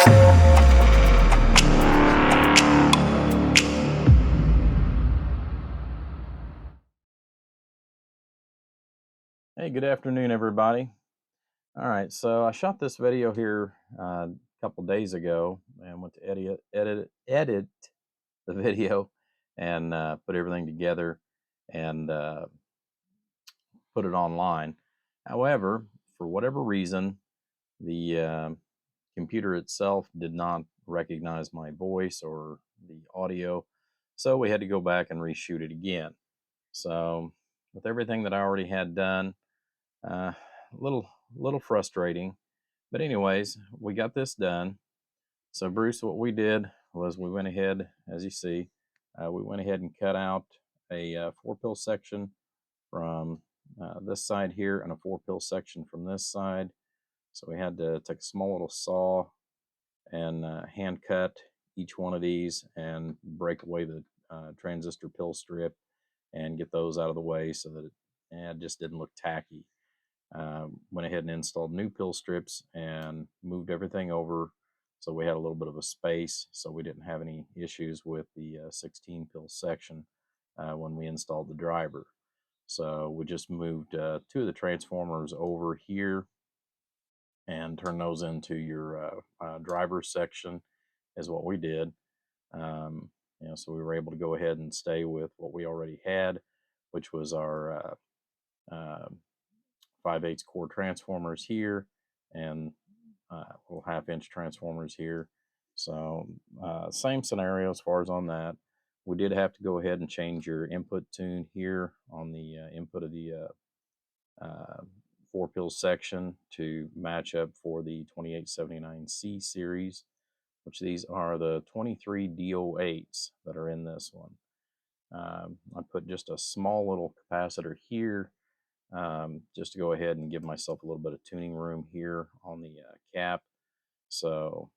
Hey, good afternoon, everybody. All right, so I shot this video here a couple days ago and went to edit the video and put everything together and put it online. However, for whatever reason, the computer itself did not recognize my voice or the audio, so we had to go back and reshoot it again. So, with everything that I already had done, a little frustrating, but anyways, we got this done. So Bruce, what we did was we went ahead, as you see, we went ahead and cut out a 4-pill section from this side here and a 4-pill section from this side. So we had to take a small little saw and hand cut each one of these and break away the transistor pill strip and get those out of the way so that it just didn't look tacky. Went ahead and installed new pill strips and moved everything over so we had a little bit of a space so we didn't have any issues with the 16 pill section when we installed the driver. So we just moved 2 of the transformers over here and turned those into your driver section is what we did. So we were able to go ahead and stay with what we already had, which was our 5/8 core transformers here and little 1/2-inch transformers here. So same scenario as far as on that. We did have to go ahead and change your input tune here on the input of the 4-pill section to match up for the 2879C series, which these are the 23 DO8s that are in this one. I put just a small little capacitor here just to go ahead and give myself a little bit of tuning room here on the cap. So,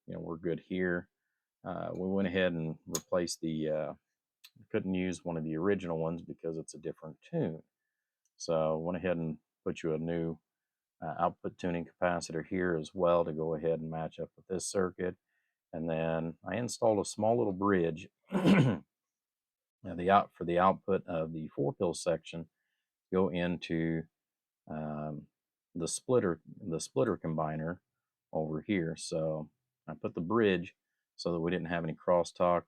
we're good here. We went ahead and replaced the, couldn't use one of the original ones because it's a different tune. So went ahead and put you a new output tuning capacitor here as well to go ahead and match up with this circuit. And then I installed a small little bridge for the output of the 4-pill section go into the splitter combiner over here. So I put the bridge so that we didn't have any crosstalk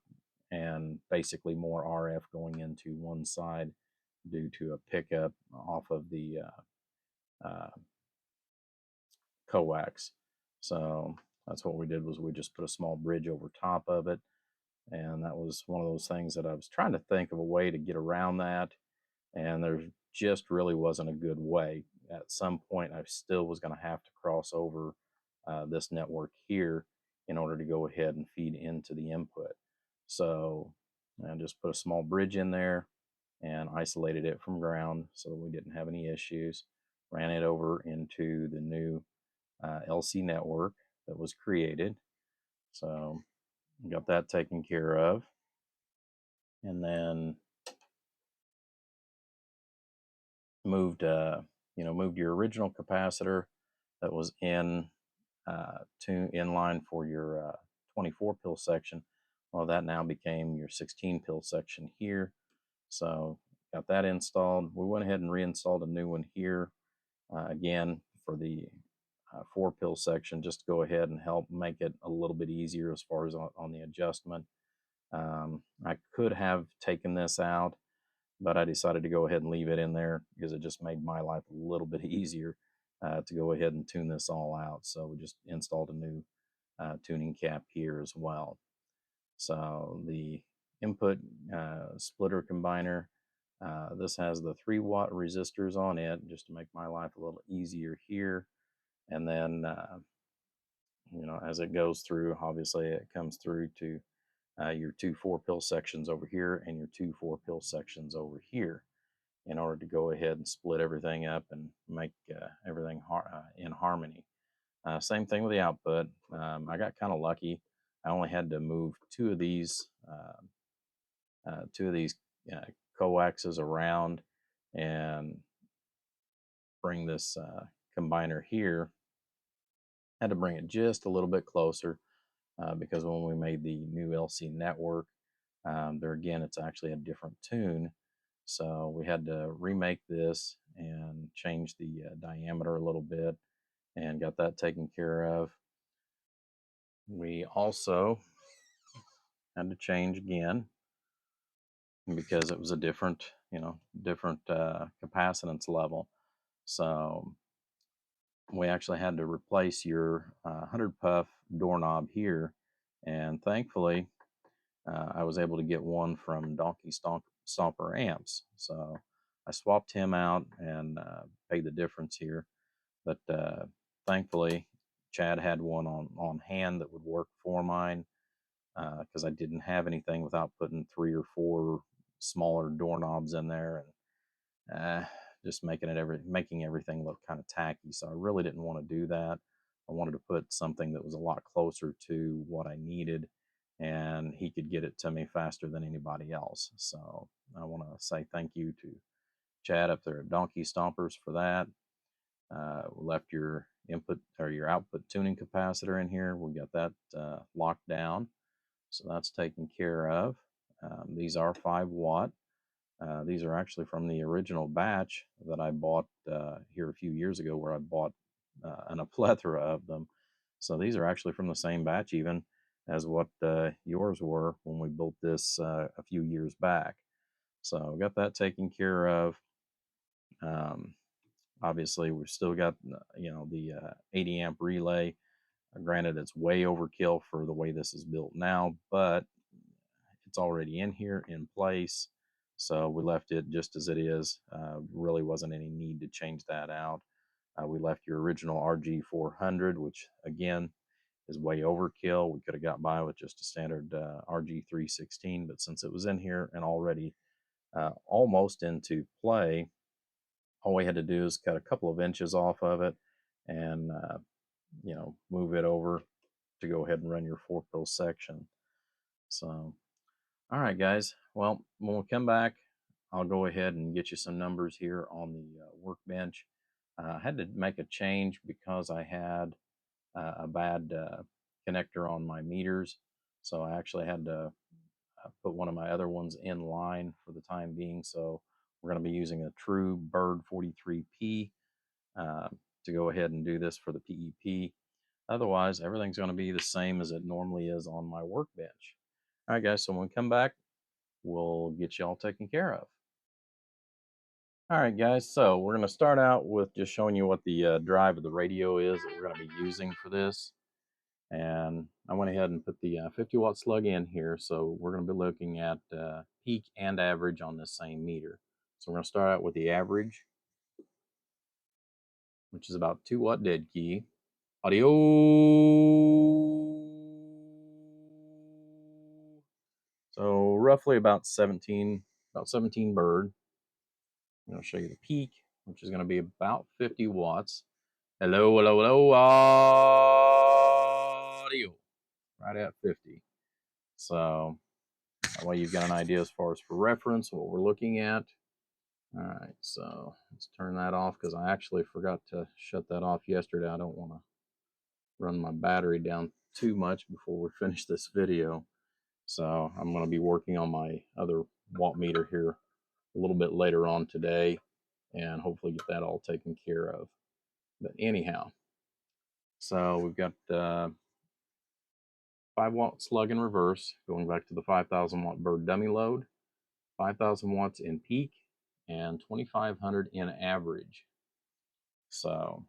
and basically more RF going into one side due to a pickup off of the coax. So that's what we did, was we just put a small bridge over top of it. And that was one of those things that I was trying to think of a way to get around that. And there just really wasn't a good way. At some point, I still was going to have to cross over this network here in order to go ahead and feed into the input. So I just put a small bridge in there and isolated it from ground so that we didn't have any issues. Ran it over into the new LC network that was created. So got that taken care of. And then moved your original capacitor that was in line for your 24 pill section. Well, that now became your 16 pill section here. So got that installed. We went ahead and reinstalled a new one here again for the 4-pill section, just to go ahead and help make it a little bit easier as far as on the adjustment. I could have taken this out, but I decided to go ahead and leave it in there because it just made my life a little bit easier to go ahead and tune this all out. So we just installed a new tuning cap here as well. So the input splitter combiner, this has the 3-watt resistors on it just to make my life a little easier here. And then, as it goes through, obviously it comes through to your 2 4-pill sections over here and your 2 4-pill sections over here in order to go ahead and split everything up and make everything in harmony. Same thing with the output. I got kind of lucky. I only had to move two of these coaxes around and bring this combiner here Had to bring it just a little bit closer because when we made the new LC network, there again, it's actually a different tune. So we had to remake this and change the diameter a little bit and got that taken care of. We also had to change again because it was a different, different capacitance level. So we actually had to replace your 100 puff doorknob here, and thankfully I was able to get one from Donkey Stomper Amps. So I swapped him out and paid the difference here. But thankfully, Chad had one on hand that would work for mine because I didn't have anything without putting 3 or 4 smaller doorknobs in there and just making everything look kind of tacky. So I really didn't want to do that. I wanted to put something that was a lot closer to what I needed, and he could get it to me faster than anybody else. So I want to say thank you to Chad up there at Donkey Stompers for that. We left your input or your output tuning capacitor in here. We got that locked down, so that's taken care of. These are 5 watt. These are actually from the original batch that I bought here a few years ago, where I bought a plethora of them. So these are actually from the same batch even as what yours were when we built this a few years back. So got that taken care of. Obviously, we've still got the 80 amp relay. Granted, it's way overkill for the way this is built now, but it's already in here in place. So we left it just as it is. Really wasn't any need to change that out. We left your original RG400, which again is way overkill. We could have got by with just a standard RG316, but since it was in here and already almost into play, all we had to do is cut a couple of inches off of it and move it over to go ahead and run your 4-pill section. So all right, guys. Well, when we come back, I'll go ahead and get you some numbers here on the workbench. I had to make a change because I had a bad connector on my meters. So I actually had to put one of my other ones in line for the time being. So we're going to be using a true Bird 43P to go ahead and do this for the PEP. Otherwise, everything's going to be the same as it normally is on my workbench. All right, guys. So when we come back, we'll get you all taken care of. All right, guys, so we're going to start out with just showing you what the drive of the radio is that we're going to be using for this. And I went ahead and put the 50 watt slug in here, so we're going to be looking at peak and average on this same meter. So we're going to start out with the average, which is about 2 watt dead key. Audio. So roughly about 17 bird. I'm going to show you the peak, which is going to be about 50 watts. Hello, hello, hello, audio. Right at 50. So that way you've got an idea as far as for reference what we're looking at. All right, so let's turn that off because I actually forgot to shut that off yesterday. I don't want to run my battery down too much before we finish this video. So I'm going to be working on my other watt meter here a little bit later on today and hopefully get that all taken care of. But anyhow, so we've got 5 watt slug in reverse, going back to the 5,000 watt Bird dummy load, 5,000 watts in peak, and 2,500 in average. So,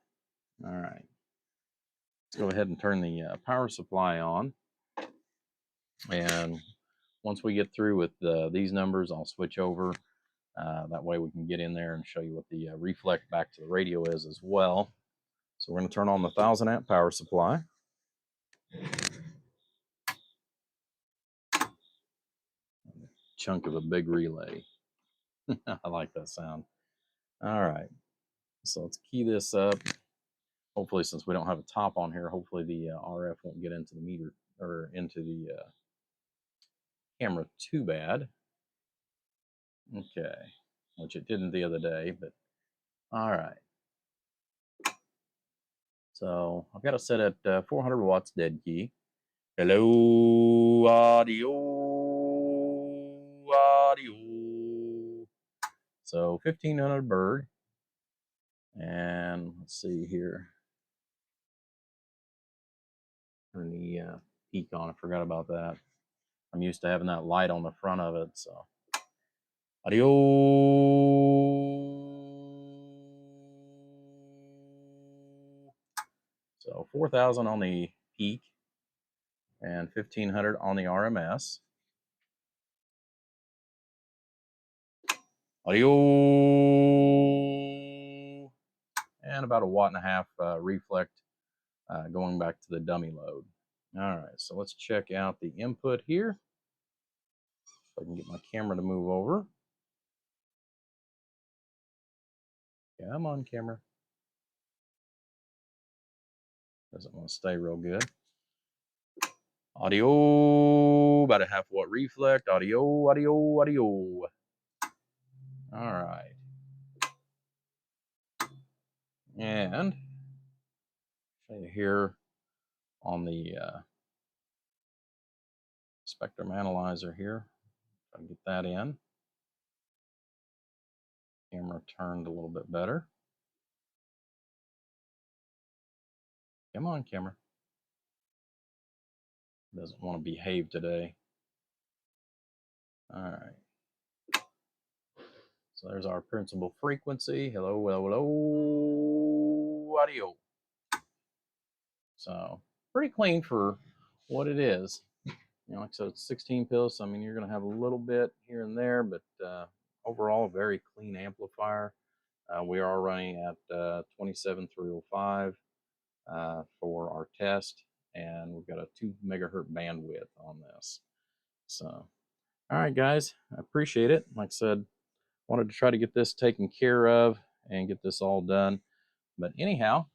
all right, let's go ahead and turn the power supply on. And once we get through with these numbers, I'll switch over. That way we can get in there and show you what the reflect back to the radio is as well. So we're going to turn on the 1,000 amp power supply. Chunk of a big relay. I like that sound. All right, so let's key this up. Hopefully, since we don't have a top on here, hopefully the RF won't get into the meter or into the camera too bad. Okay, which it didn't the other day, but all right. So I've got it set at 400 watts dead key. Hello, audio, audio. So 1500 bird. And let's see here. Turn the peak on. I forgot about that. I'm used to having that light on the front of it. So audio. So 4,000 on the peak and 1,500 on the RMS. Audio. And about a watt and a half reflect going back to the dummy load. All right, so let's check out the input here. If I can get my camera to move over. Come on, camera. Doesn't want to stay real good. Audio, about a half watt reflect. Audio, audio, audio. All right. And show you here on the spectrum analyzer here. Try to get that in. Camera turned a little bit better. Come on, camera. Doesn't want to behave today. All right. So there's our principal frequency. Hello, hello, hello, audio. So pretty clean for what it is. You know, like I said, it's 16 pills. So, I mean, you're going to have a little bit here and there, but overall, a very clean amplifier. We are running at 27305 for our test, and we've got a 2 megahertz bandwidth on this. So, all right, guys, I appreciate it. Like I said, wanted to try to get this taken care of and get this all done. But anyhow,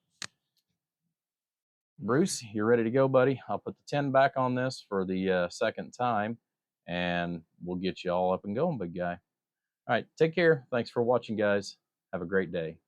Bruce, you're ready to go, buddy. I'll put the 10 back on this for the second time, and we'll get you all up and going, big guy. All right, take care. Thanks for watching, guys. Have a great day.